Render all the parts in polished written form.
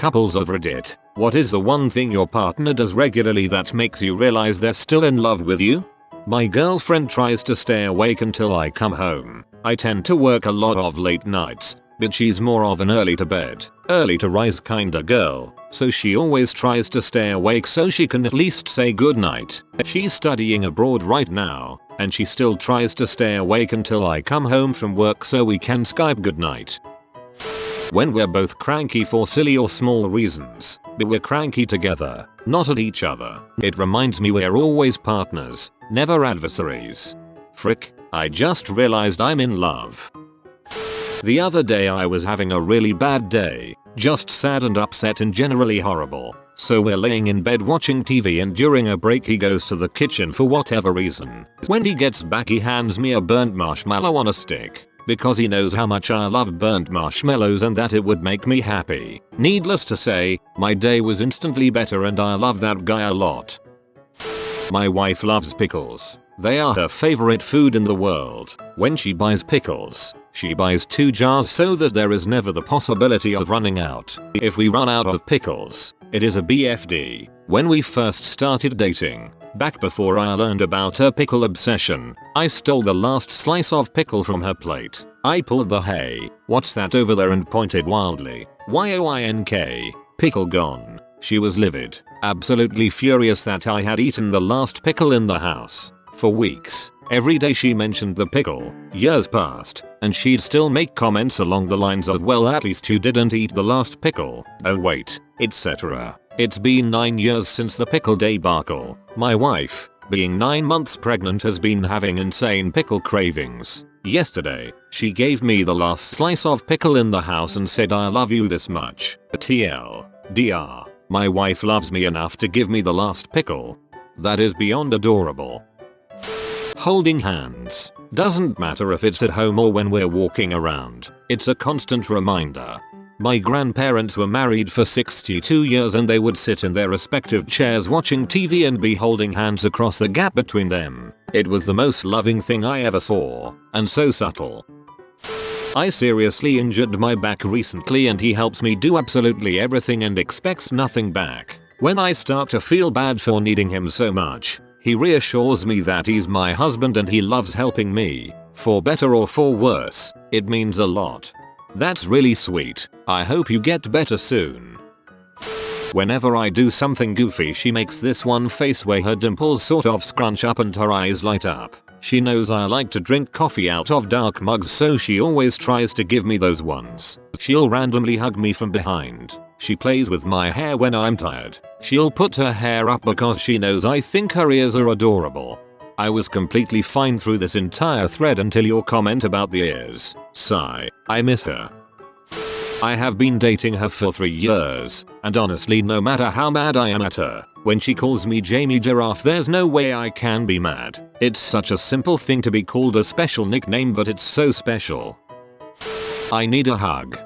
couples of Reddit, what is the one thing your partner does regularly that makes you realize they're still in love with you? My girlfriend tries to stay awake until I come home. I tend to work a lot of late nights, but she's more of an early to bed, early to rise kinda girl, so she always tries to stay awake so she can at least say goodnight. She's studying abroad right now, and she still tries to stay awake until I come home from work so we can Skype goodnight. When we're both cranky for silly or small reasons, but we're cranky together, not at each other, it reminds me we're always partners, never adversaries. Frick, I just realized I'm in love. The other day I was having a really bad day, just sad and upset and generally horrible. So we're laying in bed watching TV and during a break he goes to the kitchen for whatever reason. When he gets back he hands me a burnt marshmallow on a stick, because he knows how much I love burnt marshmallows and that it would make me happy. Needless to say, my day was instantly better and I love that guy a lot. My wife loves pickles. They are her favorite food in the world. When she buys pickles, she buys 2 jars so that there is never the possibility of running out. If we run out of pickles, it is a BFD. When we first started dating, back before I learned about her pickle obsession, I stole the last slice of pickle from her plate. I pulled the "Hey, what's that over there?" and pointed wildly. "Yoink, pickle gone." She was livid, absolutely furious that I had eaten the last pickle in the house. For weeks, every day she mentioned the pickle. Years passed, and she'd still make comments along the lines of, "Well, at least you didn't eat the last pickle. Oh wait," etc. It's been 9 years since the pickle debacle. My wife, being 9 months pregnant, has been having insane pickle cravings. Yesterday, she gave me the last slice of pickle in the house and said, "I love you this much." TLDR, my wife loves me enough to give me the last pickle. That is beyond adorable. Holding hands. Doesn't matter if it's at home or when we're walking around. It's a constant reminder. My grandparents were married for 62 years and they would sit in their respective chairs watching TV and be holding hands across the gap between them. It was the most loving thing I ever saw, and so subtle. I seriously injured my back recently and he helps me do absolutely everything and expects nothing back. When I start to feel bad for needing him so much, he reassures me that he's my husband and he loves helping me. For better or for worse, it means a lot. That's really sweet. I hope you get better soon. Whenever I do something goofy, she makes this one face where her dimples sort of scrunch up and her eyes light up. She knows I like to drink coffee out of dark mugs, so she always tries to give me those ones. She'll randomly hug me from behind. She plays with my hair when I'm tired. She'll put her hair up because she knows I think her ears are adorable. I was completely fine through this entire thread until your comment about the ears. Sigh, I miss her. I have been dating her for 3 years, and honestly, no matter how mad I am at her, when she calls me Jamie Giraffe, there's no way I can be mad. It's such a simple thing to be called a special nickname, but it's so special. I need a hug.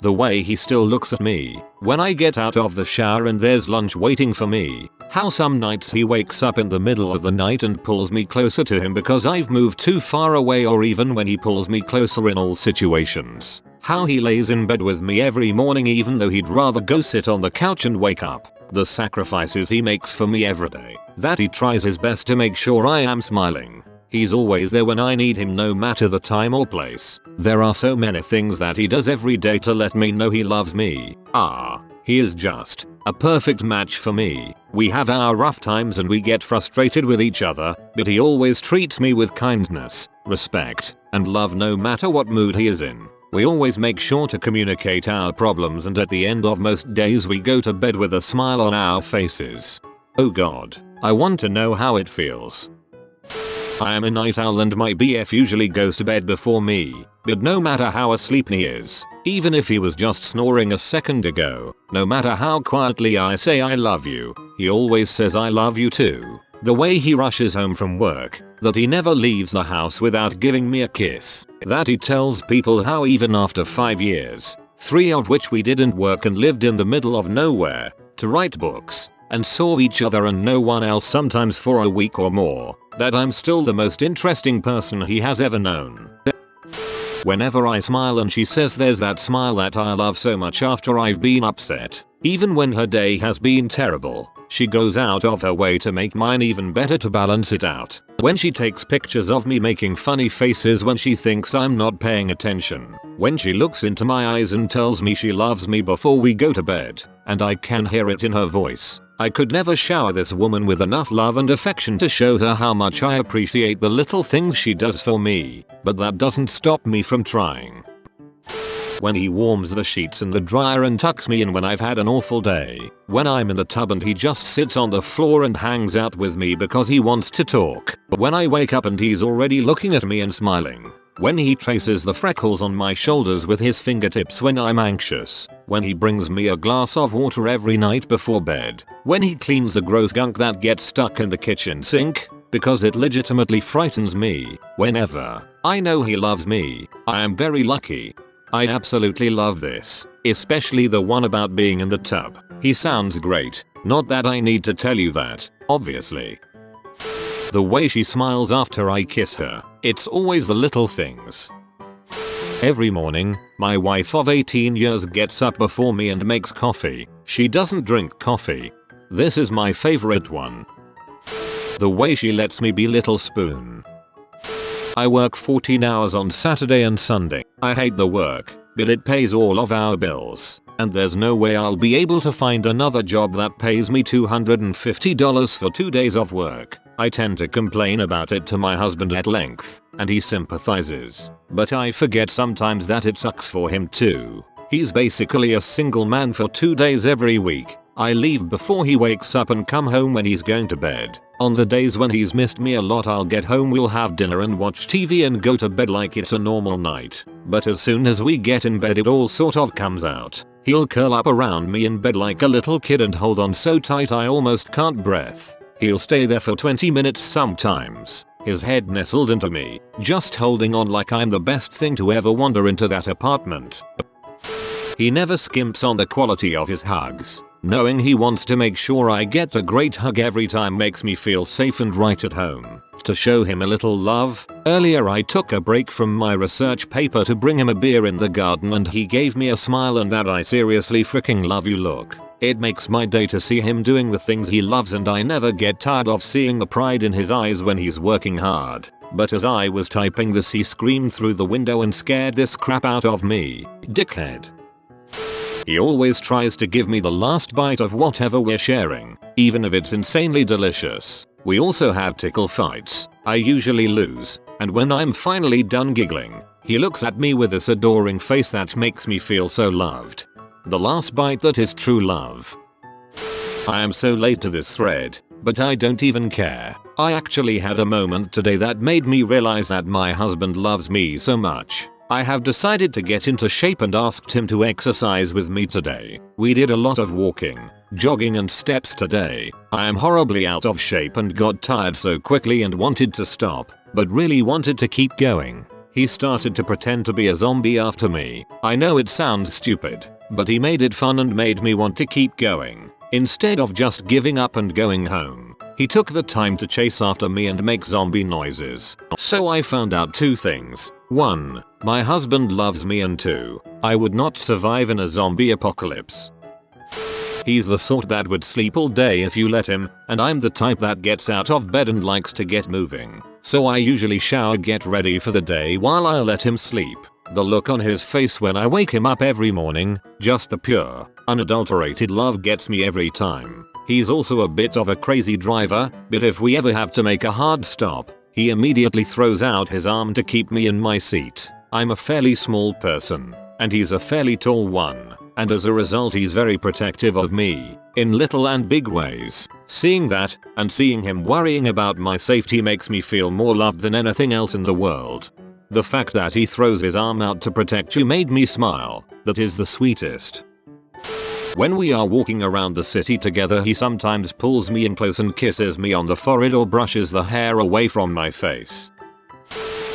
The way he still looks at me when I get out of the shower and there's lunch waiting for me. How some nights he wakes up in the middle of the night and pulls me closer to him because I've moved too far away, or even when he pulls me closer in all situations. How he lays in bed with me every morning even though he'd rather go sit on the couch and wake up. The sacrifices he makes for me every day. That he tries his best to make sure I am smiling. He's always there when I need him, no matter the time or place. There are so many things that he does every day to let me know he loves me. He is just a perfect match for me. We have our rough times and we get frustrated with each other, but he always treats me with kindness, respect, and love no matter what mood he is in. We always make sure to communicate our problems, and at the end of most days we go to bed with a smile on our faces. Oh god, I want to know how it feels. I am a night owl and my BF usually goes to bed before me, but no matter how asleep he is, even if he was just snoring a second ago, no matter how quietly I say I love you, he always says I love you too. The way he rushes home from work, that he never leaves the house without giving me a kiss, that he tells people how even after 5 years, 3 of which we didn't work and lived in the middle of nowhere, to write books, and saw each other and no one else sometimes for a week or more, that I'm still the most interesting person he has ever known. Whenever I smile and she says there's that smile that I love so much after I've been upset. Even when her day has been terrible, she goes out of her way to make mine even better to balance it out. When she takes pictures of me making funny faces when she thinks I'm not paying attention. When she looks into my eyes and tells me she loves me before we go to bed, and I can hear it in her voice. I could never shower this woman with enough love and affection to show her how much I appreciate the little things she does for me, but that doesn't stop me from trying. When he warms the sheets in the dryer and tucks me in when I've had an awful day. When I'm in the tub and he just sits on the floor and hangs out with me because he wants to talk. When I wake up and he's already looking at me and smiling. When he traces the freckles on my shoulders with his fingertips when I'm anxious. When he brings me a glass of water every night before bed. When he cleans the gross gunk that gets stuck in the kitchen sink. Because it legitimately frightens me. Whenever I know he loves me, I am very lucky. I absolutely love this, especially the one about being in the tub. He sounds great, not that I need to tell you that, obviously. The way she smiles after I kiss her, it's always the little things. Every morning, my wife of 18 years gets up before me and makes coffee. She doesn't drink coffee. This is my favorite one. The way she lets me be little spoon. I work 14 hours on Saturday and Sunday. I hate the work, but it pays all of our bills, and there's no way I'll be able to find another job that pays me $250 for 2 days of work. I tend to complain about it to my husband at length, and he sympathizes, but I forget sometimes that it sucks for him too. He's basically a single man for 2 days every week. I leave before he wakes up and come home when he's going to bed. On the days when he's missed me a lot, I'll get home, we'll have dinner and watch TV and go to bed like it's a normal night. But as soon as we get in bed it all sort of comes out. He'll curl up around me in bed like a little kid and hold on so tight I almost can't breathe. He'll stay there for 20 minutes sometimes, his head nestled into me, just holding on like I'm the best thing to ever wander into that apartment. He never skimps on the quality of his hugs. Knowing he wants to make sure I get a great hug every time makes me feel safe and right at home. To show him a little love, earlier I took a break from my research paper to bring him a beer in the garden and he gave me a smile and that I seriously freaking love you look. It makes my day to see him doing the things he loves and I never get tired of seeing the pride in his eyes when he's working hard. But as I was typing this he screamed through the window and scared this crap out of me. Dickhead. He always tries to give me the last bite of whatever we're sharing, even if it's insanely delicious. We also have tickle fights. I usually lose, and when I'm finally done giggling, he looks at me with this adoring face that makes me feel so loved. The last bite that is true love. I am so late to this thread, but I don't even care. I actually had a moment today that made me realize that my husband loves me so much. I have decided to get into shape and asked him to exercise with me today. We did a lot of walking, jogging and steps today. I am horribly out of shape and got tired so quickly and wanted to stop, but really wanted to keep going. He started to pretend to be a zombie after me. I know it sounds stupid, but he made it fun and made me want to keep going. Instead of just giving up and going home, he took the time to chase after me and make zombie noises. So I found out 2 things. 1. My husband loves me, and 2. I would not survive in a zombie apocalypse. He's the sort that would sleep all day if you let him, and I'm the type that gets out of bed and likes to get moving. So I usually shower, get ready for the day while I let him sleep. The look on his face when I wake him up every morning, just the pure, unadulterated love gets me every time. He's also a bit of a crazy driver, but if we ever have to make a hard stop, he immediately throws out his arm to keep me in my seat. I'm a fairly small person, and he's a fairly tall one, and as a result he's very protective of me, in little and big ways. Seeing that, and seeing him worrying about my safety makes me feel more loved than anything else in the world. The fact that he throws his arm out to protect you made me smile. That is the sweetest. When we are walking around the city together he sometimes pulls me in close and kisses me on the forehead or brushes the hair away from my face.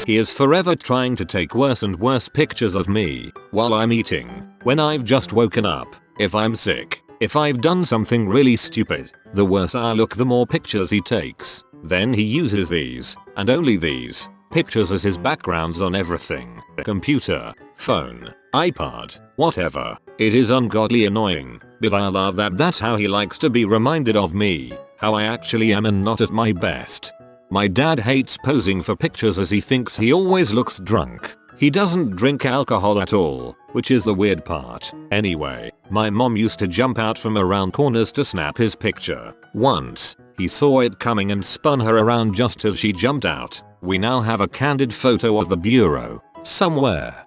He is forever trying to take worse and worse pictures of me while I'm eating, when I've just woken up, if I'm sick, if I've done something really stupid. The worse I look the more pictures he takes. Then he uses these, and only these, pictures as his backgrounds on everything. Computer, phone, iPad, whatever. It is ungodly annoying, but I love that that's how he likes to be reminded of me, how I actually am and not at my best. My dad hates posing for pictures as he thinks he always looks drunk. He doesn't drink alcohol at all, which is the weird part. Anyway, my mom used to jump out from around corners to snap his picture. Once, he saw it coming and spun her around just as she jumped out. We now have a candid photo of the bureau, somewhere.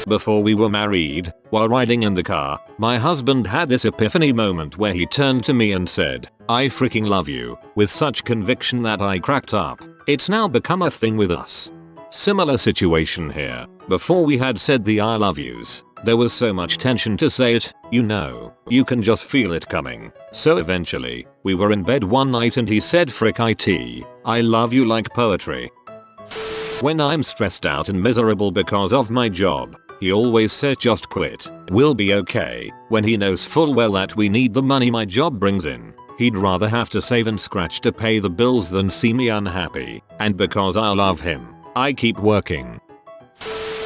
Before we were married, while riding in the car, my husband had this epiphany moment where he turned to me and said, "I freaking love you," with such conviction that I cracked up. It's now become a thing with us. Similar situation here. Before we had said the I love yous, there was so much tension to say it, you can just feel it coming. So eventually, we were in bed one night and he said frick I love you like poetry. When I'm stressed out and miserable because of my job, he always says just quit, we'll be okay, when he knows full well that we need the money my job brings in. He'd rather have to save and scratch to pay the bills than see me unhappy, and because I love him, I keep working.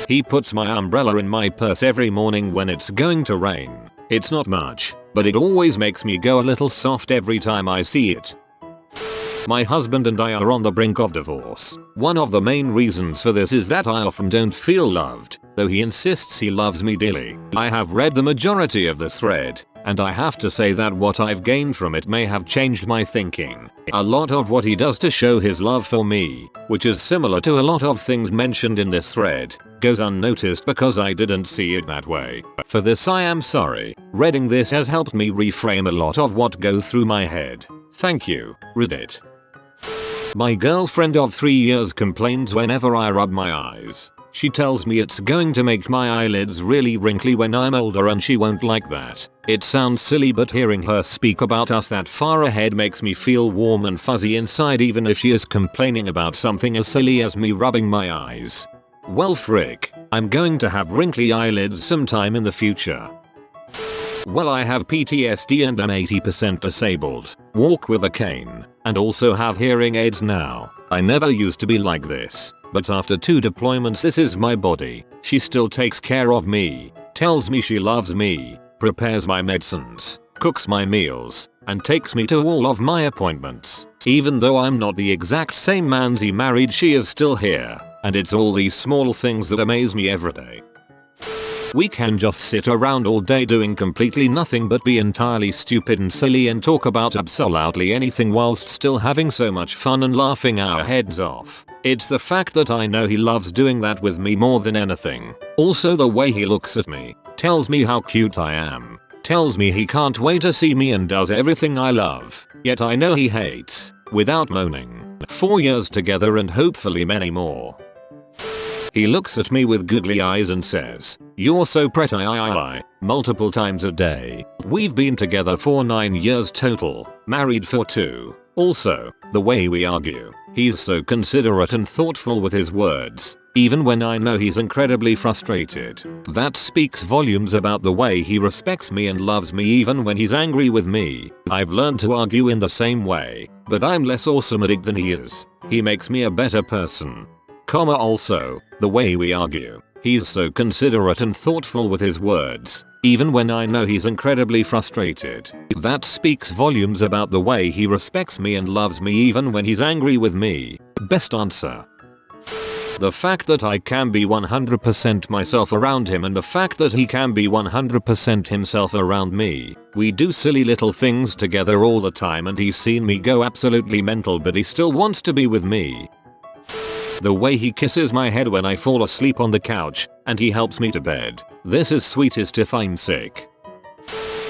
He puts my umbrella in my purse every morning when it's going to rain. It's not much, but it always makes me go a little soft every time I see it. My husband and I are on the brink of divorce. One of the main reasons for this is that I often don't feel loved, though he insists he loves me dearly. I have read the majority of the thread, and I have to say that what I've gained from it may have changed my thinking. A lot of what he does to show his love for me, which is similar to a lot of things mentioned in this thread, goes unnoticed because I didn't see it that way. For this I am sorry. Reading this has helped me reframe a lot of what goes through my head. Thank you, Reddit. My girlfriend of 3 years complains whenever I rub my eyes. She tells me it's going to make my eyelids really wrinkly when I'm older and she won't like that. It sounds silly, but hearing her speak about us that far ahead makes me feel warm and fuzzy inside, even if she is complaining about something as silly as me rubbing my eyes. Well frick, I'm going to have wrinkly eyelids sometime in the future. Well, I have PTSD and am 80% disabled, walk with a cane, and also have hearing aids now. I never used to be like this, but after 2 deployments this is my body. She still takes care of me, tells me she loves me, prepares my medicines, cooks my meals, and takes me to all of my appointments. Even though I'm not the exact same man he married, she is still here, and it's all these small things that amaze me every day. We can just sit around all day doing completely nothing but be entirely stupid and silly and talk about absolutely anything whilst still having so much fun and laughing our heads off. It's the fact that I know he loves doing that with me more than anything. Also the way he looks at me, tells me how cute I am, tells me he can't wait to see me and does everything I love, yet I know he hates, without moaning. 4 years together and hopefully many more. He looks at me with googly eyes and says, "You're so pretty," multiple times a day. We've been together for 9 years total, married for 2. Also, the way we argue, he's so considerate and thoughtful with his words, even when I know he's incredibly frustrated. That speaks volumes about the way he respects me and loves me even when he's angry with me. I've learned to argue in the same way, but I'm less awesome than he is. He makes me a better person. Also, the way we argue, he's so considerate and thoughtful with his words, even when I know he's incredibly frustrated. That speaks volumes about the way he respects me and loves me even when he's angry with me. Best answer. The fact that I can be 100% myself around him and the fact that he can be 100% himself around me. We do silly little things together all the time and he's seen me go absolutely mental, but he still wants to be with me. The way he kisses my head when I fall asleep on the couch, and he helps me to bed. This is sweetest if I'm sick.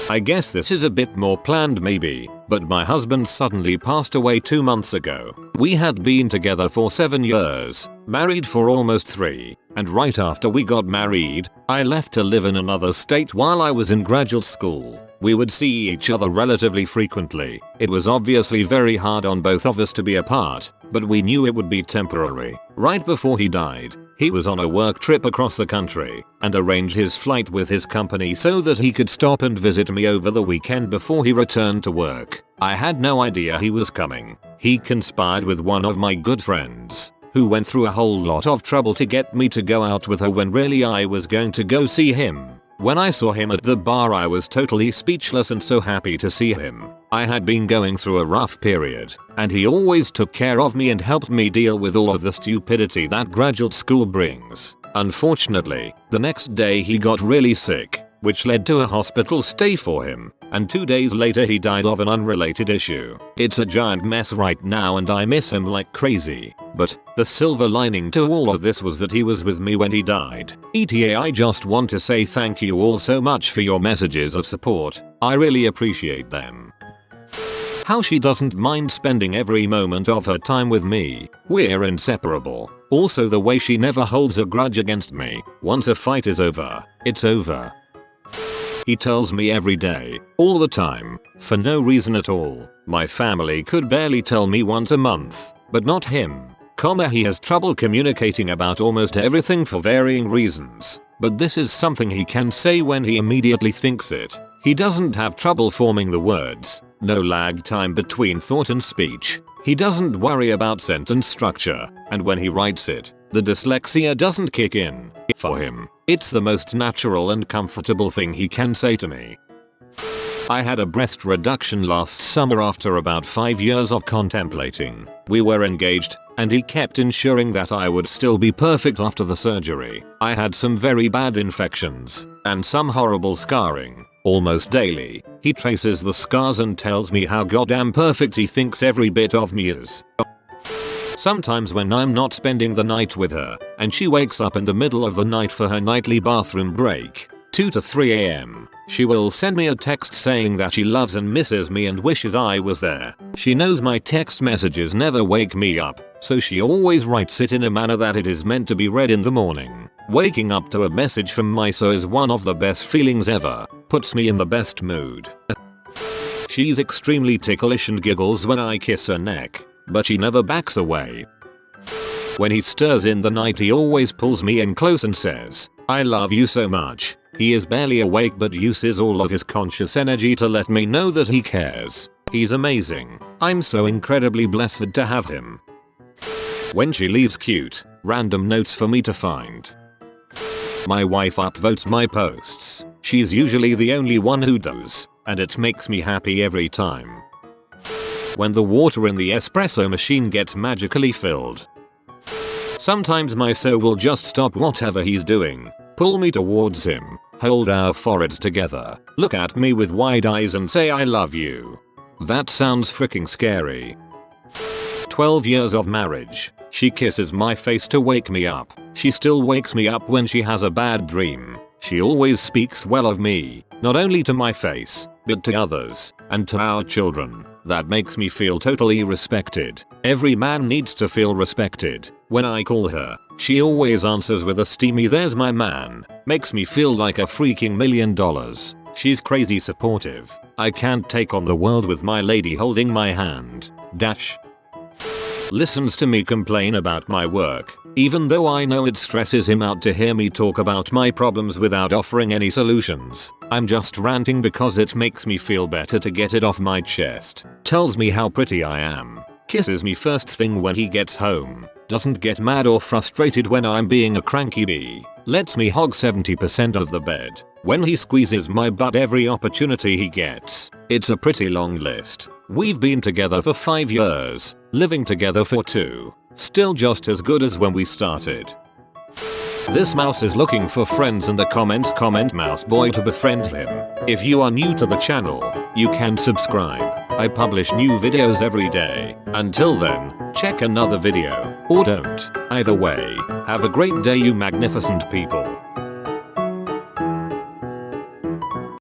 I guess this is a bit more planned maybe, but my husband suddenly passed away 2 months ago. We had been together for 7 years, married for almost 3, and right after we got married, I left to live in another state while I was in graduate school. We would see each other relatively frequently. It was obviously very hard on both of us to be apart, but we knew it would be temporary. Right before he died, he was on a work trip across the country and arranged his flight with his company so that he could stop and visit me over the weekend before he returned to work. I had no idea he was coming. He conspired with one of my good friends, who went through a whole lot of trouble to get me to go out with her when really I was going to go see him. When I saw him at the bar I was totally speechless and so happy to see him. I had been going through a rough period, and he always took care of me and helped me deal with all of the stupidity that graduate school brings. Unfortunately, the next day he got really sick, which led to a hospital stay for him, and 2 days later he died of an unrelated issue. It's a giant mess right now and I miss him like crazy. But the silver lining to all of this was that he was with me when he died. ETA, I just want to say thank you all so much for your messages of support. I really appreciate them. How she doesn't mind spending every moment of her time with me. We're inseparable. Also the way she never holds a grudge against me. Once a fight is over, it's over. He tells me every day, all the time, for no reason at all. My family could barely tell me once a month, but not him. He has trouble communicating about almost everything for varying reasons, but this is something he can say when he immediately thinks it. He doesn't have trouble forming the words, no lag time between thought and speech. He doesn't worry about sentence structure, and when he writes it, the dyslexia doesn't kick in. For him, it's the most natural and comfortable thing he can say to me. I had a breast reduction last summer after about 5 years of contemplating. We were engaged, and he kept ensuring that I would still be perfect after the surgery. I had some very bad infections, and some horrible scarring. Almost daily, he traces the scars and tells me how goddamn perfect he thinks every bit of me is. Sometimes when I'm not spending the night with her, and she wakes up in the middle of the night for her nightly bathroom break, 2 to 3 AM, she will send me a text saying that she loves and misses me and wishes I was there. She knows my text messages never wake me up, so she always writes it in a manner that it is meant to be read in the morning. Waking up to a message from my so is one of the best feelings ever, puts me in the best mood. She's extremely ticklish and giggles when I kiss her neck, but she never backs away. When he stirs in the night he always pulls me in close and says, "I love you so much." He is barely awake but uses all of his conscious energy to let me know that he cares. He's amazing. I'm so incredibly blessed to have him. When she leaves cute, random notes for me to find. My wife upvotes my posts. She's usually the only one who does, and it makes me happy every time. When the water in the espresso machine gets magically filled. Sometimes my soul will just stop whatever he's doing, pull me towards him, hold our foreheads together, look at me with wide eyes and say I love you. That sounds freaking scary. 12 years of marriage. She kisses my face to wake me up. She still wakes me up when she has a bad dream. She always speaks well of me, not only to my face, but to others, and to our children. That makes me feel totally respected. Every man needs to feel respected. When I call her, she always answers with a steamy "there's my man." Makes me feel like a freaking $1 million. She's crazy supportive. I can't take on the world with my lady holding my hand. Listens to me complain about my work, even though I know it stresses him out to hear me talk about my problems without offering any solutions. I'm just ranting because it makes me feel better to get it off my chest. Tells me how pretty I am. Kisses me first thing when he gets home. Doesn't get mad or frustrated when I'm being a cranky bee. Lets me hog 70% of the bed. When he squeezes my butt every opportunity he gets. It's a pretty long list. We've been together for 5 years, living together for 2. Still just as good as when we started. This mouse is looking for friends in the comments. Comment mouse boy to befriend him. If you are new to the channel, you can subscribe. I publish new videos every day. Until then, check another video, or don't. Either way, have a great day you magnificent people.